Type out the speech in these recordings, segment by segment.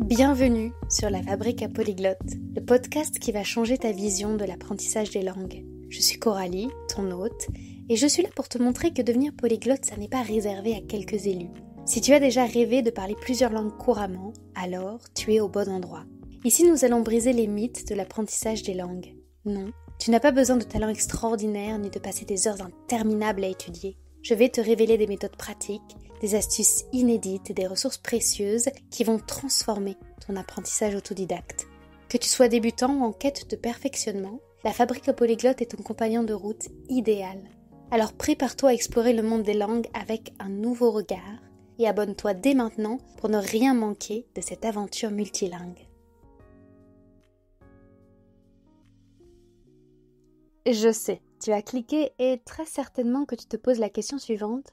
Bienvenue sur La Fabrique à Polyglotte, le podcast qui va changer ta vision de l'apprentissage des langues. Je suis Coralie, ton hôte, et je suis là pour te montrer que devenir polyglotte, ça n'est pas réservé à quelques élus. Si tu as déjà rêvé de parler plusieurs langues couramment, alors tu es au bon endroit. Ici, nous allons briser les mythes de l'apprentissage des langues. Non, tu n'as pas besoin de talent extraordinaire ni de passer des heures interminables à étudier. Je vais te révéler des méthodes pratiques, des astuces inédites et des ressources précieuses qui vont transformer ton apprentissage autodidacte. Que tu sois débutant ou en quête de perfectionnement, la Fabrique à Polyglotte est ton compagnon de route idéal. Alors prépare-toi à explorer le monde des langues avec un nouveau regard et abonne-toi dès maintenant pour ne rien manquer de cette aventure multilingue. Je sais, tu as cliqué et très certainement que tu te poses la question suivante.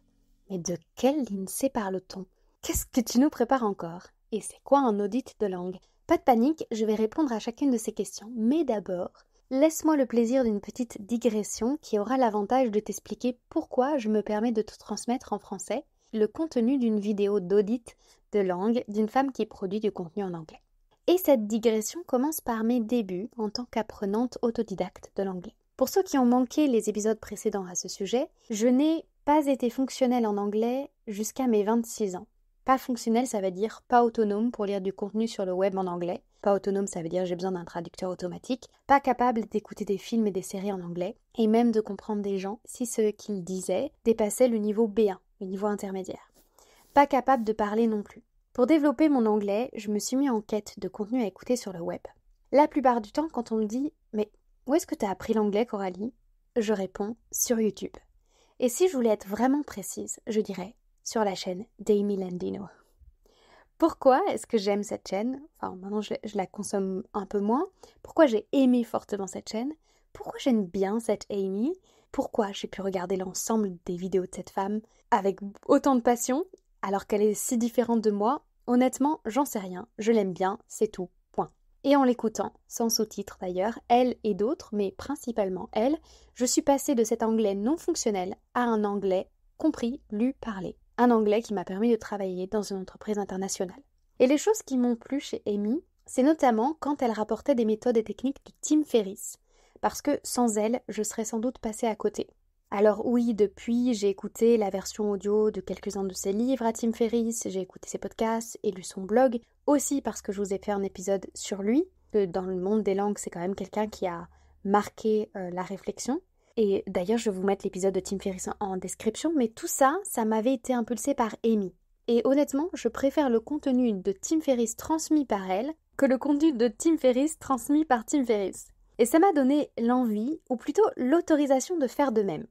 Mais de quel l'INSEE parle-t-on ? Qu'est-ce que tu nous prépares encore ? Et c'est quoi un audit de langue ? Pas de panique, je vais répondre à chacune de ces questions. Mais d'abord, laisse-moi le plaisir d'une petite digression qui aura l'avantage de t'expliquer pourquoi je me permets de te transmettre en français le contenu d'une vidéo d'audit de langue d'une femme qui produit du contenu en anglais. Et cette digression commence par mes débuts en tant qu'apprenante autodidacte de l'anglais. Pour ceux qui ont manqué les épisodes précédents à ce sujet, je n'ai pas été fonctionnelle en anglais jusqu'à mes 26 ans. Pas fonctionnelle, ça veut dire pas autonome pour lire du contenu sur le web en anglais. Pas autonome, ça veut dire j'ai besoin d'un traducteur automatique. Pas capable d'écouter des films et des séries en anglais. Et même de comprendre des gens si ce qu'ils disaient dépassait le niveau B1, le niveau intermédiaire. Pas capable de parler non plus. Pour développer mon anglais, je me suis mis en quête de contenu à écouter sur le web. La plupart du temps, quand on me dit « Mais où est-ce que tu as appris l'anglais, Coralie ?» Je réponds « Sur YouTube ». Et si je voulais être vraiment précise, je dirais sur la chaîne d'Amy Landino. Pourquoi est-ce que j'aime cette chaîne ? Enfin, maintenant je la consomme un peu moins. Pourquoi j'ai aimé fortement cette chaîne ? Pourquoi j'aime bien cette Amy ? Pourquoi j'ai pu regarder l'ensemble des vidéos de cette femme avec autant de passion, alors qu'elle est si différente de moi ? Honnêtement, j'en sais rien. Je l'aime bien, c'est tout. Point. Et en l'écoutant, sans sous-titres d'ailleurs, elle et d'autres, mais principalement elle, je suis passée de cet anglais non fonctionnel à un anglais compris, lu, parlé. Un anglais qui m'a permis de travailler dans une entreprise internationale. Et les choses qui m'ont plu chez Amy, c'est notamment quand elle rapportait des méthodes et techniques de Tim Ferriss, parce que sans elle, je serais sans doute passée à côté. Alors oui, depuis, j'ai écouté la version audio de quelques-uns de ses livres à Tim Ferriss, j'ai écouté ses podcasts et lu son blog, aussi parce que je vous ai fait un épisode sur lui, que dans le monde des langues, c'est quand même quelqu'un qui a marqué la réflexion. Et d'ailleurs, je vais vous mettre l'épisode de Tim Ferriss en description, mais tout ça, ça m'avait été impulsé par Amy. Et honnêtement, je préfère le contenu de Tim Ferriss transmis par elle que le contenu de Tim Ferriss transmis par Tim Ferriss. Et ça m'a donné l'envie, ou plutôt l'autorisation de faire de même.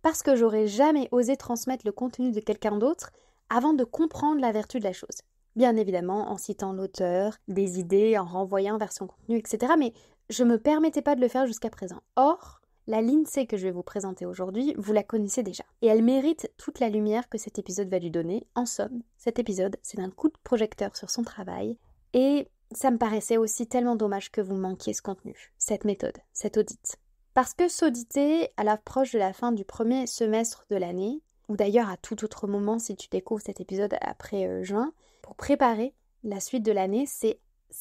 Parce que j'aurais jamais osé transmettre le contenu de quelqu'un d'autre avant de comprendre la vertu de la chose. Bien évidemment, en citant l'auteur, des idées, en renvoyant vers son contenu, etc. Mais je me permettais pas de le faire jusqu'à présent. Or, la l'INSEE que je vais vous présenter aujourd'hui, vous la connaissez déjà. Et elle mérite toute la lumière que cet épisode va lui donner. En somme, cet épisode, c'est un coup de projecteur sur son travail. Et ça me paraissait aussi tellement dommage que vous manquiez ce contenu, cette méthode, cet audit. Parce que s'auditer à l'approche de la fin du premier semestre de l'année, ou d'ailleurs à tout autre moment si tu découvres cet épisode après juin, pour préparer la suite de l'année, c'est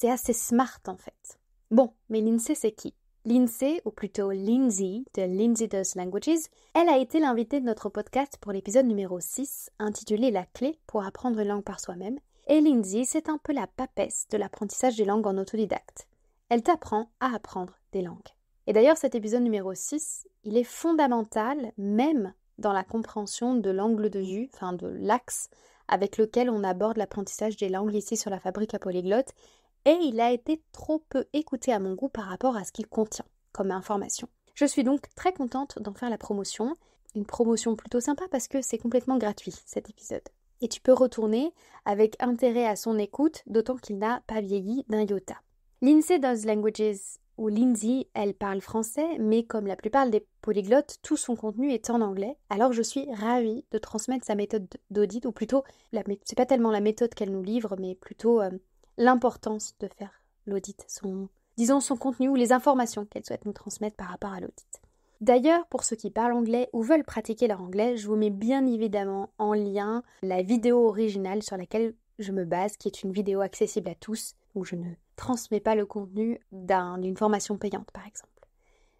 assez smart en fait. Bon, mais l'INSEE c'est qui ? L'INSEE, ou plutôt Lindsay de Lindsay Does Languages, elle a été l'invitée de notre podcast pour l'épisode numéro 6, intitulé « La clé pour apprendre une langue par soi-même ». Et Lindsay, c'est un peu la papesse de l'apprentissage des langues en autodidacte. Elle t'apprend à apprendre des langues. Et d'ailleurs, cet épisode numéro 6, il est fondamental, même dans la compréhension de l'angle de vue, enfin de l'axe avec lequel on aborde l'apprentissage des langues ici sur la Fabrique à Polyglotte, et il a été trop peu écouté à mon goût par rapport à ce qu'il contient comme information. Je suis donc très contente d'en faire la promotion, une promotion plutôt sympa parce que c'est complètement gratuit cet épisode. Et tu peux retourner avec intérêt à son écoute, d'autant qu'il n'a pas vieilli d'un iota. Lindsay Does Languages, ou Lindsay, elle parle français, mais comme la plupart des polyglottes, tout son contenu est en anglais. Alors je suis ravie de transmettre sa méthode d'audit, ou plutôt, c'est pas tellement la méthode qu'elle nous livre, mais plutôt l'importance de faire l'audit, son contenu ou les informations qu'elle souhaite nous transmettre par rapport à l'audit. D'ailleurs, pour ceux qui parlent anglais ou veulent pratiquer leur anglais, je vous mets bien évidemment en lien la vidéo originale sur laquelle je me base, qui est une vidéo accessible à tous, ou je ne transmets pas le contenu d'une formation payante par exemple.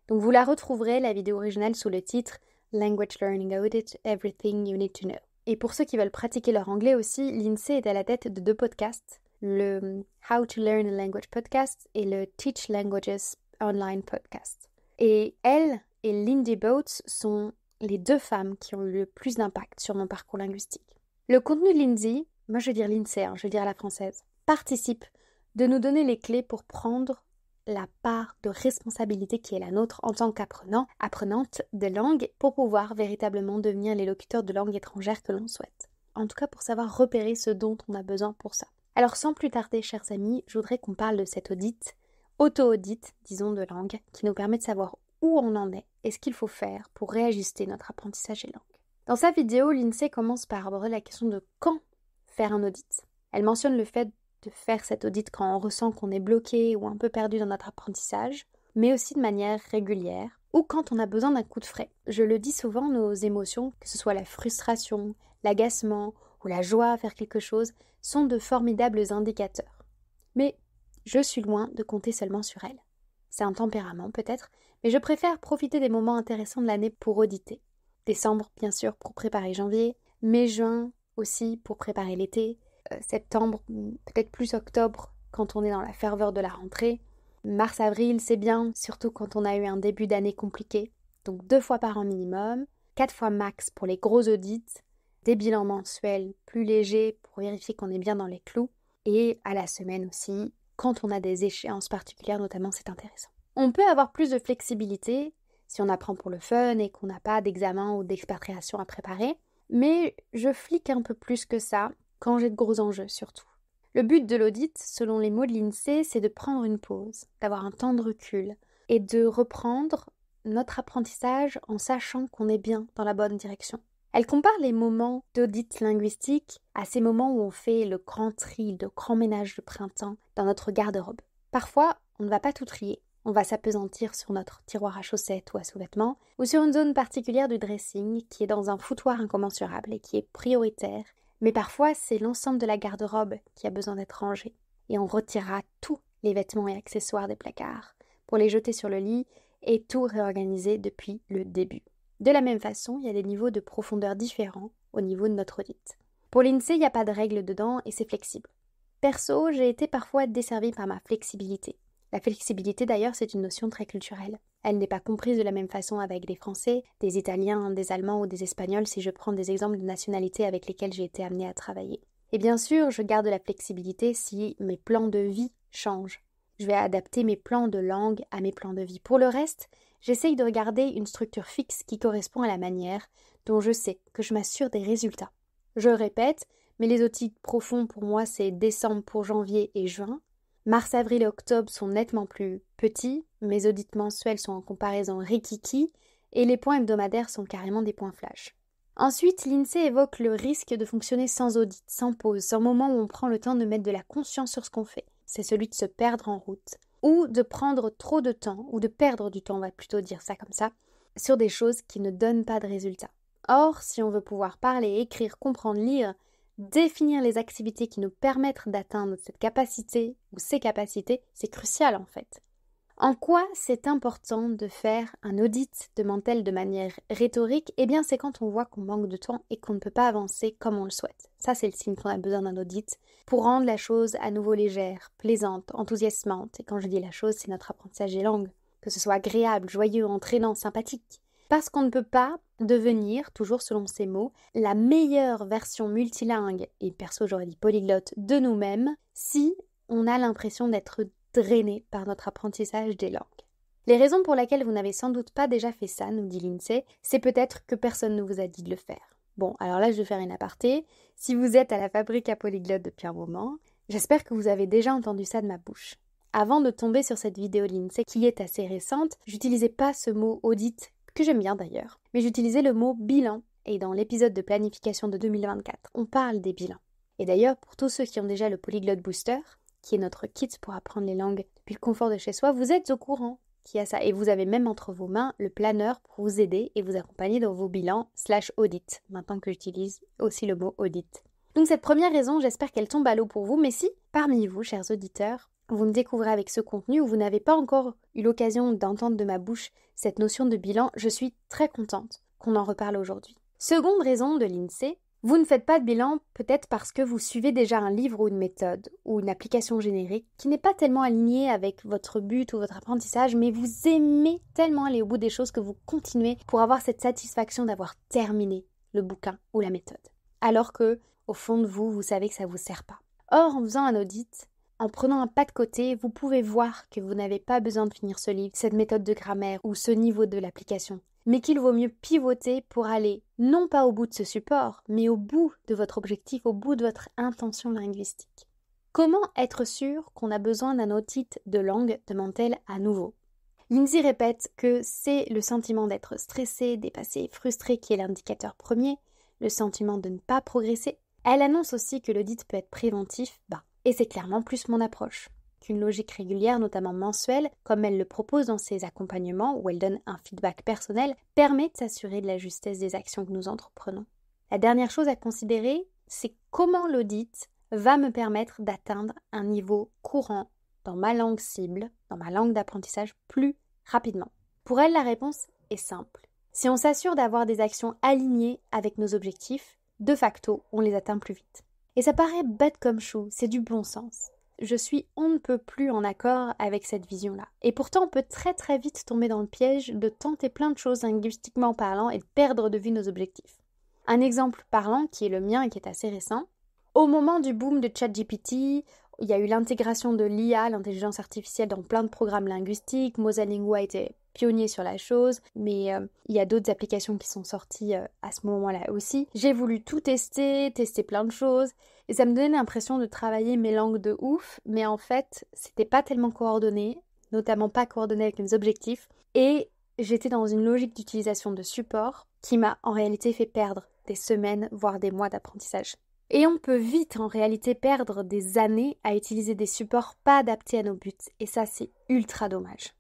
Donc vous la retrouverez, la vidéo originale, sous le titre Language Learning Audit, Everything You Need to Know. Et pour ceux qui veulent pratiquer leur anglais aussi, l'INSEE est à la tête de 2 podcasts, le How to Learn a Language podcast et le Teach Languages Online podcast. Et elle et Lindy Boats sont les 2 femmes qui ont eu le plus d'impact sur mon parcours linguistique. Le contenu de Lindsay, moi je vais dire l'INSEE, je vais dire à la française, participe de nous donner les clés pour prendre la part de responsabilité qui est la nôtre en tant apprenante de langue pour pouvoir véritablement devenir les locuteurs de langue étrangère que l'on souhaite. En tout cas pour savoir repérer ce dont on a besoin pour ça. Alors sans plus tarder, chers amis, je voudrais qu'on parle de cet auto-audit, disons, de langue, qui nous permet de savoir où on en est et ce qu'il faut faire pour réajuster notre apprentissage des langues. Dans sa vidéo, l'INSEE commence par aborder la question de quand faire un audit. Elle mentionne le fait de faire cet audit quand on ressent qu'on est bloqué ou un peu perdu dans notre apprentissage, mais aussi de manière régulière, ou quand on a besoin d'un coup de frais. Je le dis souvent, nos émotions, que ce soit la frustration, l'agacement ou la joie à faire quelque chose, sont de formidables indicateurs. Mais je suis loin de compter seulement sur elles. C'est un tempérament peut-être, mais je préfère profiter des moments intéressants de l'année pour auditer. Décembre, bien sûr, pour préparer janvier, mai-juin aussi pour préparer l'été, septembre, peut-être plus octobre quand on est dans la ferveur de la rentrée. Mars-avril, c'est bien, surtout quand on a eu un début d'année compliqué. Donc 2 fois par an minimum, 4 fois max pour les gros audits, des bilans mensuels plus légers pour vérifier qu'on est bien dans les clous, et à la semaine aussi, quand on a des échéances particulières notamment, c'est intéressant. On peut avoir plus de flexibilité si on apprend pour le fun et qu'on n'a pas d'examen ou d'expatriation à préparer, mais je flique un peu plus que ça quand j'ai de gros enjeux surtout. Le but de l'audit, selon les mots de l'INSEE, c'est de prendre une pause, d'avoir un temps de recul et de reprendre notre apprentissage en sachant qu'on est bien dans la bonne direction. Elle compare les moments d'audit linguistique à ces moments où on fait le grand tri, le grand ménage de printemps dans notre garde-robe. Parfois, on ne va pas tout trier. On va s'appesantir sur notre tiroir à chaussettes ou à sous-vêtements, ou sur une zone particulière du dressing qui est dans un foutoir incommensurable et qui est prioritaire. Mais parfois, c'est l'ensemble de la garde-robe qui a besoin d'être rangé. Et on retirera tous les vêtements et accessoires des placards pour les jeter sur le lit et tout réorganiser depuis le début. De la même façon, il y a des niveaux de profondeur différents au niveau de notre audit. Pour l'INSEE, il n'y a pas de règles dedans et c'est flexible. Perso, j'ai été parfois desservie par ma flexibilité. La flexibilité d'ailleurs, c'est une notion très culturelle. Elle n'est pas comprise de la même façon avec des Français, des Italiens, des Allemands ou des Espagnols si je prends des exemples de nationalités avec lesquelles j'ai été amenée à travailler. Et bien sûr, je garde la flexibilité si mes plans de vie changent. Je vais adapter mes plans de langue à mes plans de vie. Pour le reste, j'essaye de regarder une structure fixe qui correspond à la manière dont je sais que je m'assure des résultats. Je répète, mais les audits profonds pour moi c'est décembre pour janvier et juin. Mars, avril et octobre sont nettement plus petits, mes audits mensuels sont en comparaison rikiki et les points hebdomadaires sont carrément des points flash. Ensuite, l'INSEE évoque le risque de fonctionner sans audit, sans pause, sans moment où on prend le temps de mettre de la conscience sur ce qu'on fait. C'est celui de se perdre en route, ou de prendre trop de temps, ou de perdre du temps, on va plutôt dire ça comme ça, sur des choses qui ne donnent pas de résultats. Or, si on veut pouvoir parler, écrire, comprendre, lire, définir les activités qui nous permettent d'atteindre cette capacité ou ces capacités, c'est crucial en fait. En quoi c'est important de faire un audit, demande-t-elle de manière rhétorique? Eh bien, c'est quand on voit qu'on manque de temps et qu'on ne peut pas avancer comme on le souhaite. Ça, c'est le signe qu'on a besoin d'un audit pour rendre la chose à nouveau légère, plaisante, enthousiasmante. Et quand je dis la chose, c'est notre apprentissage des langues. Que ce soit agréable, joyeux, entraînant, sympathique. Parce qu'on ne peut pas devenir, toujours selon ces mots, la meilleure version multilingue, et perso j'aurais dit polyglotte, de nous-mêmes, si on a l'impression d'être drainé par notre apprentissage des langues. Les raisons pour lesquelles vous n'avez sans doute pas déjà fait ça, nous dit l'INSEE, c'est peut-être que personne ne vous a dit de le faire. Bon, alors là je vais faire une aparté. Si vous êtes à la fabrique à polyglotte depuis un moment, j'espère que vous avez déjà entendu ça de ma bouche. Avant de tomber sur cette vidéo de l'INSEE, qui est assez récente, j'utilisais pas ce mot audit, que j'aime bien d'ailleurs, mais j'utilisais le mot bilan. Et dans l'épisode de planification de 2024, on parle des bilans. Et d'ailleurs, pour tous ceux qui ont déjà le Polyglot Booster, qui est notre kit pour apprendre les langues depuis le confort de chez soi, vous êtes au courant qu'il y a ça. Et vous avez même entre vos mains le planeur pour vous aider et vous accompagner dans vos bilans /audit, maintenant que j'utilise aussi le mot audit. Donc cette première raison, j'espère qu'elle tombe à l'eau pour vous, mais si, parmi vous, chers auditeurs, vous me découvrez avec ce contenu ou vous n'avez pas encore eu l'occasion d'entendre de ma bouche cette notion de bilan, je suis très contente qu'on en reparle aujourd'hui. Seconde raison de l'INSEE, vous ne faites pas de bilan peut-être parce que vous suivez déjà un livre ou une méthode ou une application générique qui n'est pas tellement alignée avec votre but ou votre apprentissage, mais vous aimez tellement aller au bout des choses que vous continuez pour avoir cette satisfaction d'avoir terminé le bouquin ou la méthode. Alors que, au fond de vous, vous savez que ça ne vous sert pas. Or, en faisant un audit, en prenant un pas de côté, vous pouvez voir que vous n'avez pas besoin de finir ce livre, cette méthode de grammaire ou ce niveau de l'application, mais qu'il vaut mieux pivoter pour aller non pas au bout de ce support, mais au bout de votre objectif, au bout de votre intention linguistique. Comment être sûr qu'on a besoin d'un audit de langue, demande-t-elle à nouveau. Lindsay répète que c'est le sentiment d'être stressé, dépassé, frustré qui est l'indicateur premier, le sentiment de ne pas progresser. Elle annonce aussi que l'audit peut être préventif, et c'est clairement plus mon approche. Qu'une logique régulière, notamment mensuelle, comme elle le propose dans ses accompagnements, où elle donne un feedback personnel, permet de s'assurer de la justesse des actions que nous entreprenons. La dernière chose à considérer, c'est comment l'audit va me permettre d'atteindre un niveau courant dans ma langue cible, dans ma langue d'apprentissage, plus rapidement. Pour elle, la réponse est simple. Si on s'assure d'avoir des actions alignées avec nos objectifs, de facto, on les atteint plus vite. Et ça paraît bête comme chou, c'est du bon sens. Je suis on ne peut plus en accord avec cette vision-là. Et pourtant, on peut très très vite tomber dans le piège de tenter plein de choses linguistiquement parlant et de perdre de vue nos objectifs. Un exemple parlant, qui est le mien et qui est assez récent, au moment du boom de ChatGPT, il y a eu l'intégration de l'IA, l'intelligence artificielle, dans plein de programmes linguistiques. Mosalingua était pionnier sur la chose, mais il y a d'autres applications qui sont sorties à ce moment-là aussi. J'ai voulu tout tester plein de choses, et ça me donnait l'impression de travailler mes langues de ouf, mais en fait, c'était pas tellement coordonné, notamment pas coordonné avec mes objectifs, et j'étais dans une logique d'utilisation de support qui m'a en réalité fait perdre des semaines, voire des mois d'apprentissage. Et on peut vite en réalité perdre des années à utiliser des supports pas adaptés à nos buts, et ça c'est ultra dommage.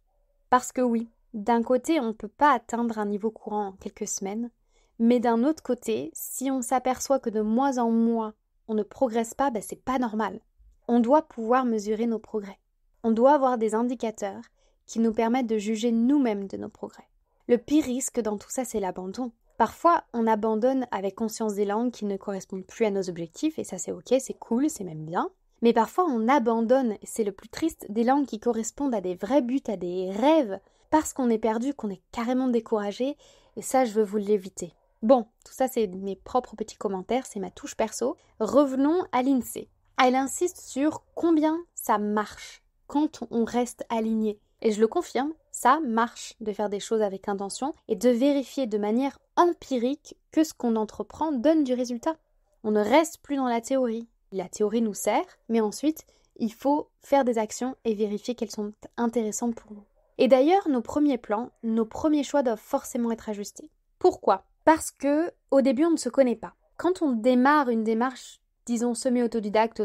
Parce que oui, d'un côté on ne peut pas atteindre un niveau courant en quelques semaines, mais d'un autre côté, si on s'aperçoit que de mois en mois on ne progresse pas, c'est pas normal. On doit pouvoir mesurer nos progrès. On doit avoir des indicateurs qui nous permettent de juger nous-mêmes de nos progrès. Le pire risque dans tout ça, c'est l'abandon. Parfois, on abandonne avec conscience des langues qui ne correspondent plus à nos objectifs, et ça c'est ok, c'est cool, c'est même bien. Mais parfois, on abandonne, et c'est le plus triste, des langues qui correspondent à des vrais buts, à des rêves, parce qu'on est perdu, qu'on est carrément découragé, et ça, je veux vous l'éviter. Bon, tout ça, c'est mes propres petits commentaires, c'est ma touche perso. Revenons à l'INSEE. Elle insiste sur combien ça marche quand on reste aligné. Et je le confirme, ça marche de faire des choses avec intention et de vérifier de manière empirique que ce qu'on entreprend donne du résultat. On ne reste plus dans la théorie. La théorie nous sert, mais ensuite, il faut faire des actions et vérifier qu'elles sont intéressantes pour nous. Et d'ailleurs, nos premiers plans, nos premiers choix doivent forcément être ajustés. Pourquoi ? Parce que au début, on ne se connaît pas. Quand on démarre une démarche, disons semi-autodidacte,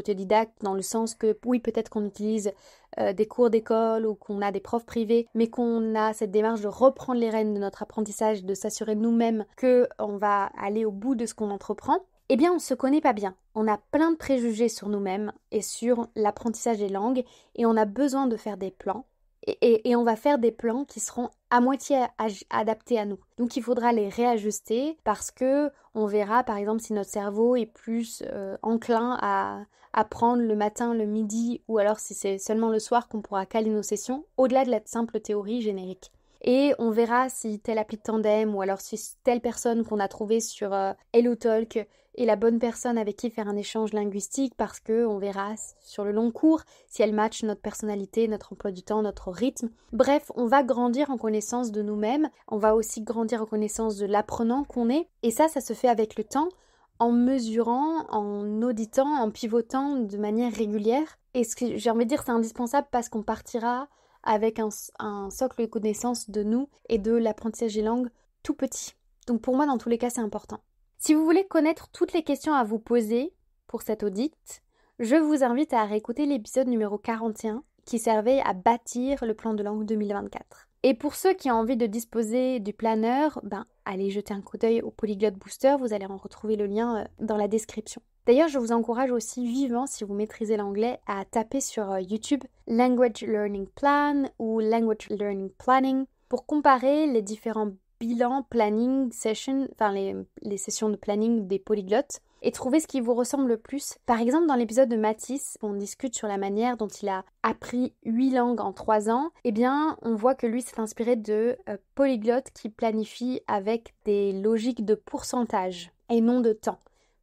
dans le sens que oui, peut-être qu'on utilise des cours d'école ou qu'on a des profs privés, mais qu'on a cette démarche de reprendre les rênes de notre apprentissage, de s'assurer nous-mêmes qu'on va aller au bout de ce qu'on entreprend, eh bien on ne se connaît pas bien. On a plein de préjugés sur nous-mêmes et sur l'apprentissage des langues et on a besoin de faire des plans. Et on va faire des plans qui seront à moitié adaptés à nous. Donc il faudra les réajuster parce que on verra par exemple si notre cerveau est plus enclin à apprendre le matin, le midi ou alors si c'est seulement le soir qu'on pourra caler nos sessions au-delà de la simple théorie générique. Et on verra si telle appli de tandem ou alors si telle personne qu'on a trouvée sur HelloTalk est la bonne personne avec qui faire un échange linguistique parce qu'on verra sur le long cours si elle matche notre personnalité, notre emploi du temps, notre rythme. Bref, on va grandir en connaissance de nous-mêmes, on va aussi grandir en connaissance de l'apprenant qu'on est et ça se fait avec le temps en mesurant, en auditant, en pivotant de manière régulière. Et ce que j'ai envie de dire, c'est indispensable parce qu'on partira avec un socle de connaissances de nous et de l'apprentissage des langues tout petit. Donc pour moi, dans tous les cas, c'est important. Si vous voulez connaître toutes les questions à vous poser pour cet audit, je vous invite à réécouter l'épisode numéro 41 qui servait à bâtir le plan de langue 2024. Et pour ceux qui ont envie de disposer du planeur, allez jeter un coup d'œil au Polyglotte Booster, vous allez en retrouver le lien dans la description. D'ailleurs, je vous encourage aussi vivement, si vous maîtrisez l'anglais, à taper sur YouTube Language Learning Plan ou Language Learning Planning pour comparer les différents bilans, planning, sessions, enfin les sessions de planning des polyglottes et trouver ce qui vous ressemble le plus. Par exemple, dans l'épisode de Mathis, on discute sur la manière dont il a appris 8 langues en 3 ans. Eh bien, on voit que lui s'est inspiré de polyglottes qui planifient avec des logiques de pourcentage et non de temps.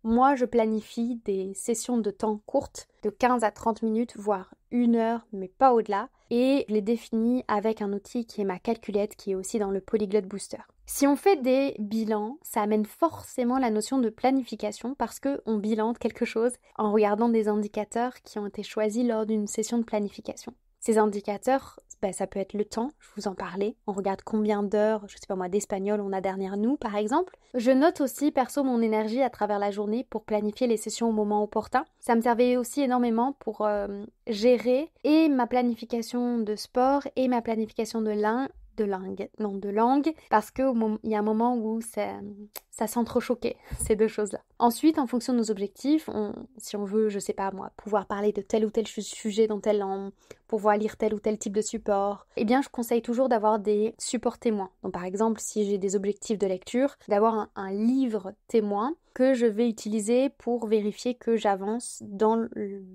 Moi, je planifie des sessions de temps courtes, de 15 à 30 minutes, voire 1 heure, mais pas au-delà. Et je les définis avec un outil qui est ma calculette, qui est aussi dans le Polyglot Booster. Si on fait des bilans, ça amène forcément la notion de planification parce qu'on bilante quelque chose en regardant des indicateurs qui ont été choisis lors d'une session de planification. Ces indicateurs, ça peut être le temps, je vous en parlais, on regarde combien d'heures, je sais pas moi, d'espagnol on a derrière nous par exemple. Je note aussi perso mon énergie à travers la journée pour planifier les sessions au moment opportun. Ça me servait aussi énormément pour gérer et ma planification de sport et ma planification de langue, parce qu'il y a un moment où ça s'entrechoquait, ces deux choses-là. Ensuite, en fonction de nos objectifs, si on veut, je sais pas moi, pouvoir parler de tel ou tel sujet dans telle langue, pouvoir lire tel ou tel type de support, eh bien je conseille toujours d'avoir des supports témoins. Donc par exemple, si j'ai des objectifs de lecture, d'avoir un livre témoin que je vais utiliser pour vérifier que j'avance dans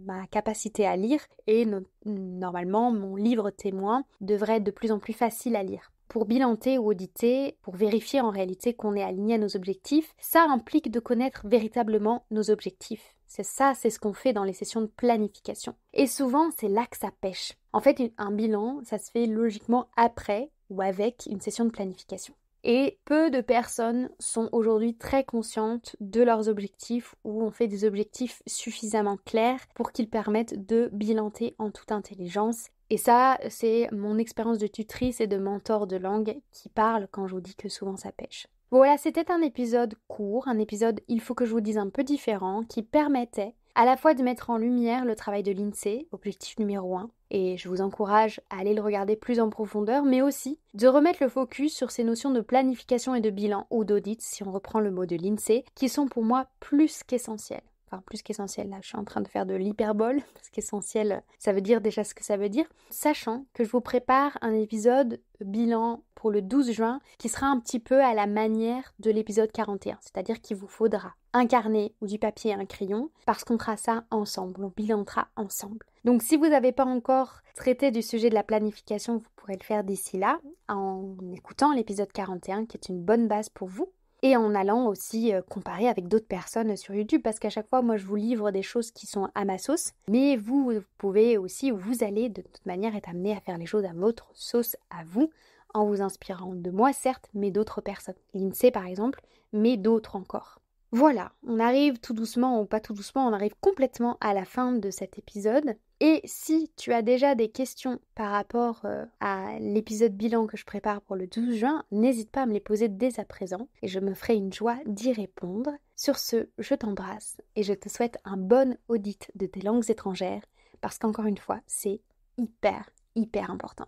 ma capacité à lire et normalement mon livre témoin devrait être de plus en plus facile à lire. Pour bilanter ou auditer, pour vérifier en réalité qu'on est aligné à nos objectifs, ça implique de connaître véritablement nos objectifs. C'est ce qu'on fait dans les sessions de planification. Et souvent, c'est là que ça pêche. En fait, un bilan, ça se fait logiquement après ou avec une session de planification. Et peu de personnes sont aujourd'hui très conscientes de leurs objectifs ou ont fait des objectifs suffisamment clairs pour qu'ils permettent de bilanter en toute intelligence. Et ça, c'est mon expérience de tutrice et de mentor de langue qui parle quand je vous dis que souvent ça pêche. Voilà, c'était un épisode court, un épisode, il faut que je vous dise, un peu différent, qui permettait à la fois de mettre en lumière le travail de l'INSEE, objectif numéro 1, et je vous encourage à aller le regarder plus en profondeur, mais aussi de remettre le focus sur ces notions de planification et de bilan, ou d'audit, si on reprend le mot de l'INSEE, qui sont pour moi plus qu'essentielles. Enfin, plus qu'essentiel, là, je suis en train de faire de l'hyperbole, parce qu'essentiel, ça veut dire déjà ce que ça veut dire, sachant que je vous prépare un épisode bilan pour le 12 juin, qui sera un petit peu à la manière de l'épisode 41, c'est-à-dire qu'il vous faudra un carnet ou du papier et un crayon, parce qu'on fera ça ensemble, on bilantera ensemble. Donc si vous n'avez pas encore traité du sujet de la planification, vous pourrez le faire d'ici là, en écoutant l'épisode 41, qui est une bonne base pour vous. Et en allant aussi comparer avec d'autres personnes sur YouTube, parce qu'à chaque fois, moi, je vous livre des choses qui sont à ma sauce, mais vous pouvez aussi, ou vous allez de toute manière être amené à faire les choses à votre sauce à vous, en vous inspirant de moi, certes, mais d'autres personnes. L'INSEE, par exemple, mais d'autres encore. Voilà, on arrive tout doucement, ou pas tout doucement, on arrive complètement à la fin de cet épisode. Et si tu as déjà des questions par rapport à l'épisode bilan que je prépare pour le 12 juin, n'hésite pas à me les poser dès à présent et je me ferai une joie d'y répondre. Sur ce, je t'embrasse et je te souhaite un bon audit de tes langues étrangères parce qu'encore une fois, c'est hyper important.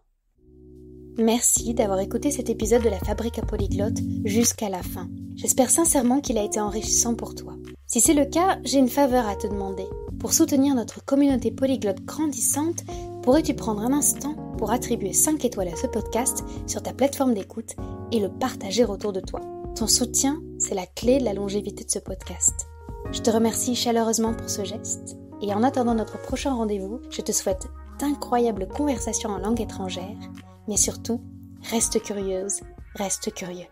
Merci d'avoir écouté cet épisode de la Fabrique à Polyglotte jusqu'à la fin. J'espère sincèrement qu'il a été enrichissant pour toi. Si c'est le cas, j'ai une faveur à te demander. Pour soutenir notre communauté polyglotte grandissante, pourrais-tu prendre un instant pour attribuer 5 étoiles à ce podcast sur ta plateforme d'écoute et le partager autour de toi? Ton soutien, c'est la clé de la longévité de ce podcast. Je te remercie chaleureusement pour ce geste. Et en attendant notre prochain rendez-vous, je te souhaite d'incroyables conversations en langue étrangère. Mais surtout, reste curieuse, reste curieux.